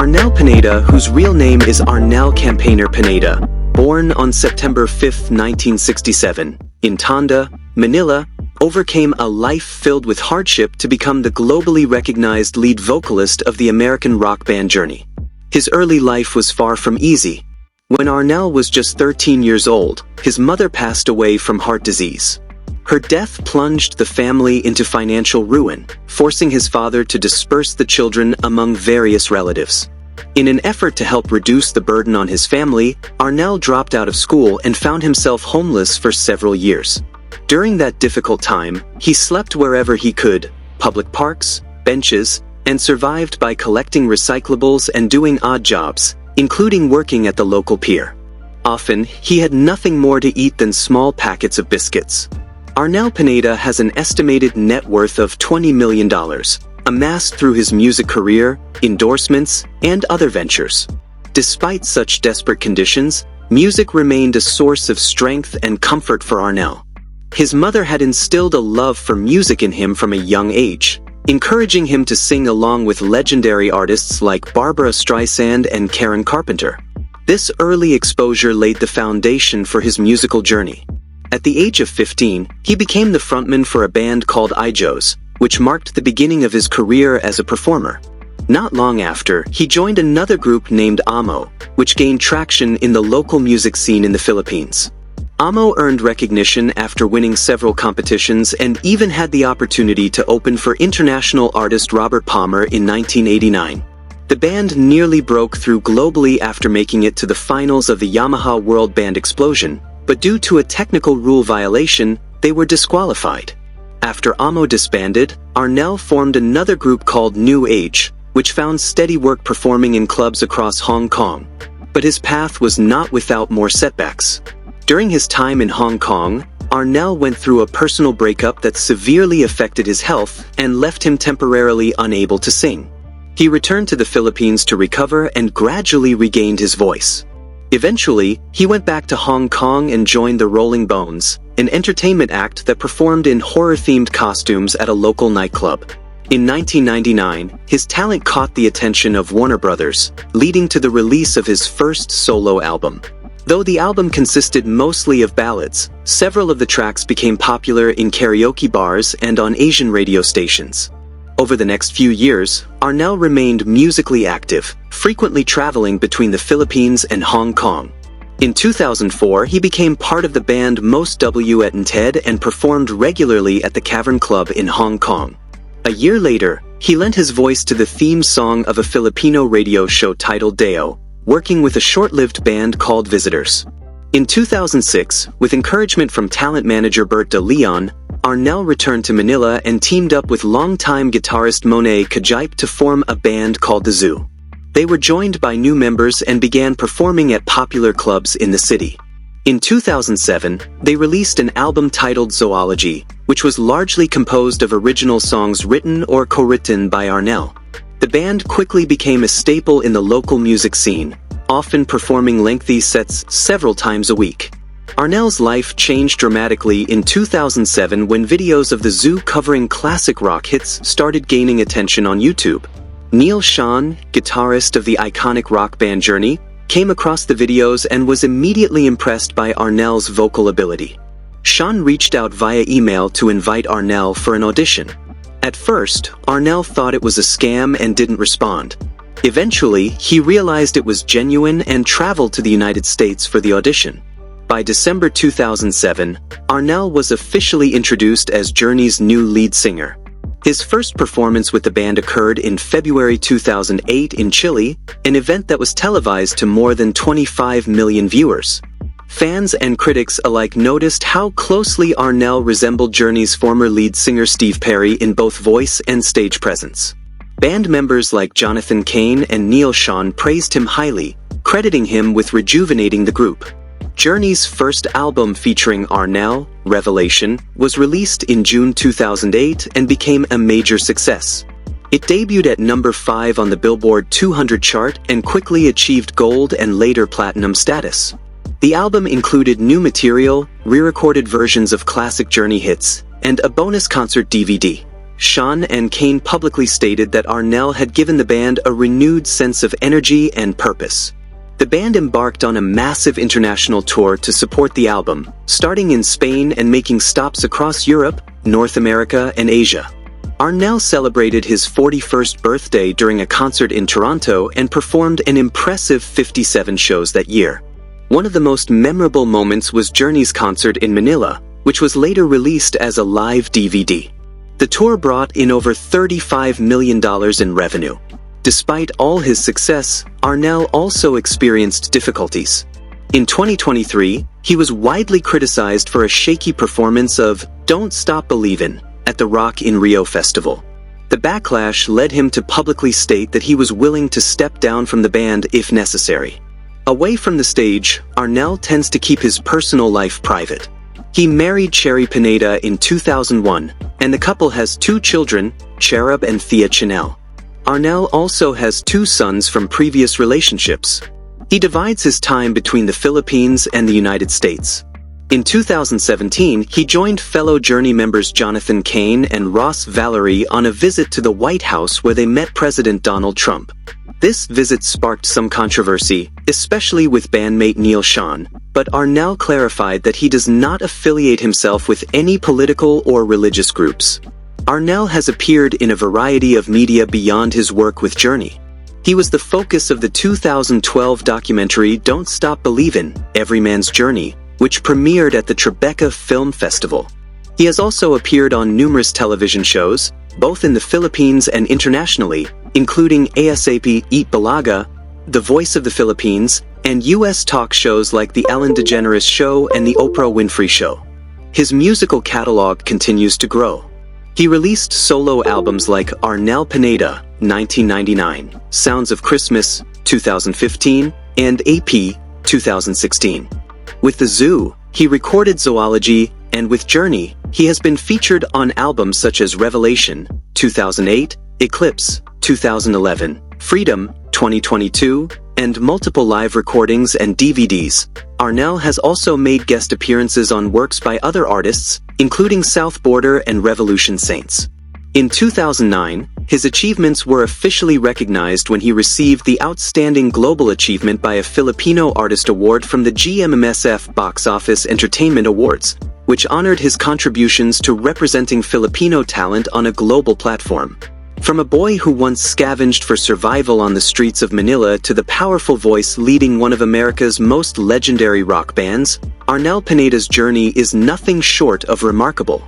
Arnel Pineda, whose real name is Arnel Campaner Pineda, born on September 5, 1967, in Tondo, Manila, overcame a life filled with hardship to become the globally recognized lead vocalist of the American rock band Journey. His early life was far from easy. When Arnel was just 13 years old, his mother passed away from heart disease. Her death plunged the family into financial ruin, forcing his father to disperse the children among various relatives. In an effort to help reduce the burden on his family, Arnel dropped out of school and found himself homeless for several years. During that difficult time, he slept wherever he could, public parks, benches, and survived by collecting recyclables and doing odd jobs, including working at the local pier. Often, he had nothing more to eat than small packets of biscuits. Arnel Pineda has an estimated net worth of $20 million, amassed through his music career, endorsements, and other ventures. Despite such desperate conditions, music remained a source of strength and comfort for Arnel. His mother had instilled a love for music in him from a young age, encouraging him to sing along with legendary artists like Barbara Streisand and Karen Carpenter. This early exposure laid the foundation for his musical journey. At the age of 15, he became the frontman for a band called Ijos, which marked the beginning of his career as a performer. Not long after, he joined another group named Amo, which gained traction in the local music scene in the Philippines. Amo earned recognition after winning several competitions and even had the opportunity to open for international artist Robert Palmer in 1989. The band nearly broke through globally after making it to the finals of the Yamaha World Band Explosion, but due to a technical rule violation, they were disqualified. After Amo disbanded, Arnel formed another group called New Age, which found steady work performing in clubs across Hong Kong. But his path was not without more setbacks. During his time in Hong Kong, Arnel went through a personal breakup that severely affected his health and left him temporarily unable to sing. He returned to the Philippines to recover and gradually regained his voice. Eventually, he went back to Hong Kong and joined the Rolling Bones, an entertainment act that performed in horror-themed costumes at a local nightclub. In 1999, his talent caught the attention of Warner Brothers, leading to the release of his first solo album. Though the album consisted mostly of ballads, several of the tracks became popular in karaoke bars and on Asian radio stations. Over the next few years, Arnel remained musically active, frequently traveling between the Philippines and Hong Kong. In 2004, he became part of the band Most W at Ted and performed regularly at the Cavern Club in Hong Kong. A year later, he lent his voice to the theme song of a Filipino radio show titled Deo, working with a short-lived band called Visitors. In 2006, with encouragement from talent manager Bert De Leon, Arnel returned to Manila and teamed up with longtime guitarist Monet Kajipe to form a band called The Zoo. They were joined by new members and began performing at popular clubs in the city. In 2007, they released an album titled Zoology, which was largely composed of original songs written or co-written by Arnel. The band quickly became a staple in the local music scene, often performing lengthy sets several times a week. Arnel's life changed dramatically in 2007 when videos of the Zoo covering classic rock hits started gaining attention on YouTube. Neil Schon, guitarist of the iconic rock band Journey, came across the videos and was immediately impressed by Arnel's vocal ability. Schon reached out via email to invite Arnel for an audition. At first, Arnel thought it was a scam and didn't respond. Eventually, he realized it was genuine and traveled to the United States for the audition. By December 2007, Arnel was officially introduced as Journey's new lead singer. His first performance with the band occurred in February 2008 in Chile, an event that was televised to more than 25 million viewers. Fans and critics alike noticed how closely Arnel resembled Journey's former lead singer Steve Perry in both voice and stage presence. Band members like Jonathan Cain and Neil Schon praised him highly, crediting him with rejuvenating the group. Journey's first album featuring Arnel, Revelation, was released in June 2008 and became a major success. It debuted at number 5 on the Billboard 200 chart and quickly achieved gold and later platinum status. The album included new material, re-recorded versions of classic Journey hits, and a bonus concert DVD. Sean and Kane publicly stated that Arnel had given the band a renewed sense of energy and purpose. The band embarked on a massive international tour to support the album, starting in Spain and making stops across Europe, North America, and Asia. Arnel celebrated his 41st birthday during a concert in Toronto and performed an impressive 57 shows that year. One of the most memorable moments was Journey's concert in Manila, which was later released as a live DVD. The tour brought in over $35 million in revenue. Despite all his success, Arnel also experienced difficulties. In 2023, he was widely criticized for a shaky performance of Don't Stop Believin' at the Rock in Rio festival. The backlash led him to publicly state that he was willing to step down from the band if necessary. Away from the stage, Arnel tends to keep his personal life private. He married Cherry Pineda in 2001, and the couple has 2 children, Cherub and Thea Chanel. Arnel also has 2 sons from previous relationships. He divides his time between the Philippines and the United States. In 2017, he joined fellow Journey members Jonathan Cain and Ross Valerie on a visit to the White House where they met President Donald Trump. This visit sparked some controversy, especially with bandmate Neil Sean, but Arnel clarified that he does not affiliate himself with any political or religious groups. Arnel has appeared in a variety of media beyond his work with Journey. He was the focus of the 2012 documentary Don't Stop Believin', Every Man's Journey, which premiered at the Tribeca Film Festival. He has also appeared on numerous television shows, both in the Philippines and internationally, including ASAP Eat Balaga, The Voice of the Philippines, and U.S. talk shows like The Ellen DeGeneres Show and The Oprah Winfrey Show. His musical catalog continues to grow. He released solo albums like Arnel Pineda, 1999, Sounds of Christmas, 2015, and AP, 2016. With The Zoo, he recorded Zoology, and with Journey, he has been featured on albums such as Revelation, 2008, Eclipse, 2011, Freedom, 2022, and multiple live recordings and DVDs. Arnel has also made guest appearances on works by other artists, including South Border and Revolution Saints. In 2009, his achievements were officially recognized when he received the Outstanding Global Achievement by a Filipino Artist Award from the GMMSF Box Office Entertainment Awards, which honored his contributions to representing Filipino talent on a global platform. From a boy who once scavenged for survival on the streets of Manila to the powerful voice leading one of America's most legendary rock bands, Arnel Pineda's journey is nothing short of remarkable.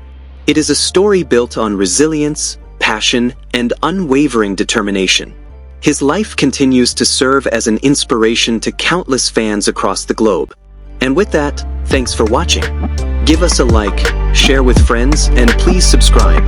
It is a story built on resilience, passion, and unwavering determination. His life continues to serve as an inspiration to countless fans across the globe. And with that, thanks for watching. Give us a like, share with friends, and please subscribe.